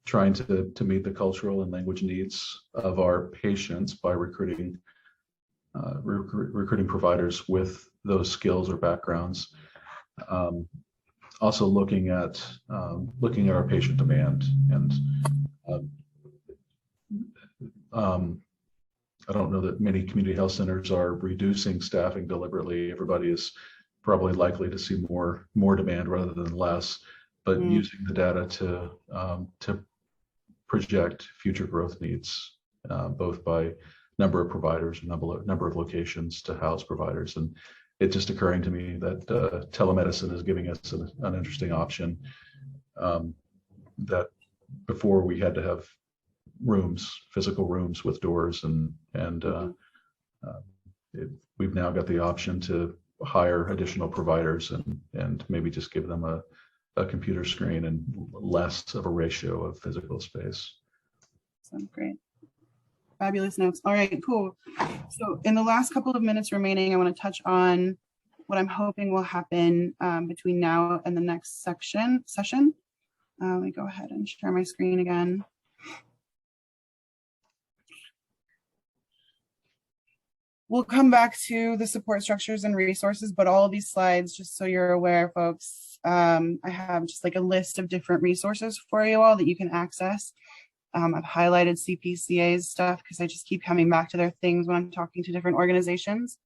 trying to meet the cultural and language needs of our patients by recruiting providers with those skills or backgrounds. Also looking at our patient demand, and I don't know that many community health centers are reducing staffing deliberately. Everybody is probably likely to see more demand rather than less, but using the data to project future growth needs, both by number of providers, number of locations to house providers. And it's just occurring to me that telemedicine is giving us an interesting option, that before we had to have physical rooms with doors, and we've now got the option to hire additional providers and maybe just give them a computer screen and less of a ratio of physical space. Sounds great. Fabulous notes. All right, cool. So in the last couple of minutes remaining, I want to touch on what I'm hoping will happen between now and the next session. Let me go ahead and share my screen again. We'll come back to the support structures and resources, but all of these slides, just so you're aware, folks, I have just like a list of different resources for you all that you can access. I've highlighted CPCA's stuff because I just keep coming back to their things when I'm talking to different organizations.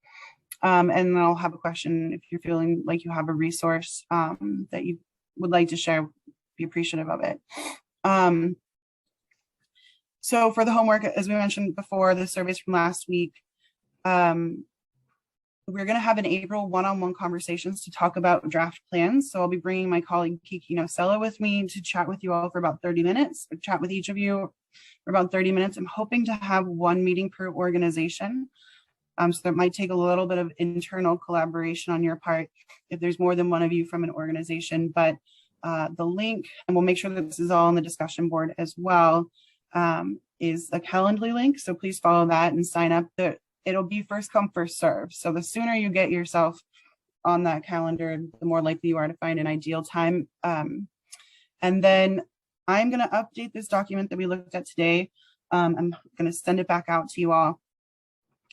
And then I'll have a question if you're feeling like you have a resource that you would like to share, be appreciative of it. So for the homework, as we mentioned before, the surveys from last week, we're going to have an April one-on-one conversations to talk about draft plans. So I'll be bringing my colleague Kiki Nocella with me to chat with you all for about 30 minutes, or chat with each of you for about 30 minutes. I'm hoping to have one meeting per organization. So that might take a little bit of internal collaboration on your part if there's more than one of you from an organization, but the link, and we'll make sure that this is all on the discussion board as well, is a Calendly link. So please follow that and sign up. It'll be first come, first serve. So the sooner you get yourself on that calendar, the more likely you are to find an ideal time. And then I'm going to update this document that we looked at today. I'm going to send it back out to you all.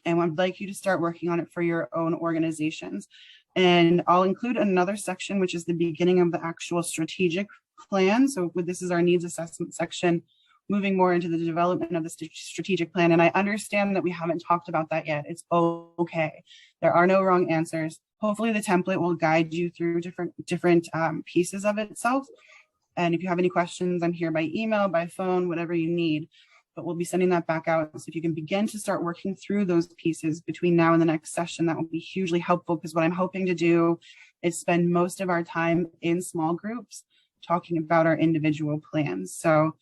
And I'd like you to start working on it for your own organizations. And I'll include another section, which is the beginning of the actual strategic plan. So this is our needs assessment section, moving more into the development of the strategic plan. And I understand that we haven't talked about that yet. It's okay. There are no wrong answers. Hopefully the template will guide you through different pieces of itself. And if you have any questions, I'm here by email, by phone, whatever you need. But we'll be sending that back out. So if you can begin to start working through those pieces between now and the next session, that will be hugely helpful, because what I'm hoping to do is spend most of our time in small groups talking about our individual plans. So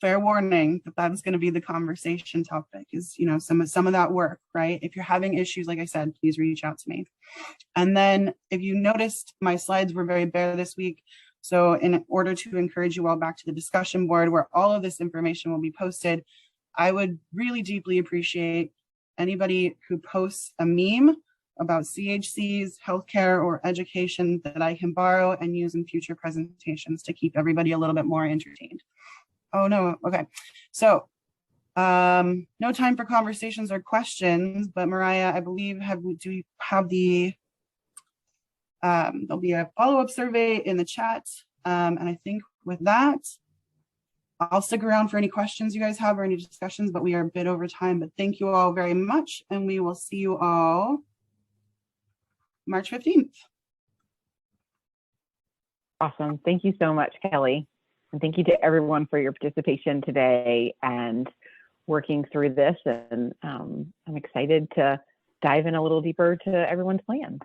fair warning that that's going to be the conversation topic, is, you know, some of that work, right? If you're having issues, like I said, please reach out to me. And then if you noticed, my slides were very bare this week. So in order to encourage you all back to the discussion board where all of this information will be posted, I would really deeply appreciate anybody who posts a meme about CHCs, healthcare, or education that I can borrow and use in future presentations to keep everybody a little bit more entertained. Oh no, okay. So no time for conversations or questions, but Mariah, I believe, do we have the, there'll be a follow-up survey in the chat. And I think with that, I'll stick around for any questions you guys have or any discussions, but we are a bit over time. But thank you all very much. And we will see you all March 15th. Awesome. Thank you so much, Kelly. And thank you to everyone for your participation today and working through this. And I'm excited to dive in a little deeper to everyone's plans.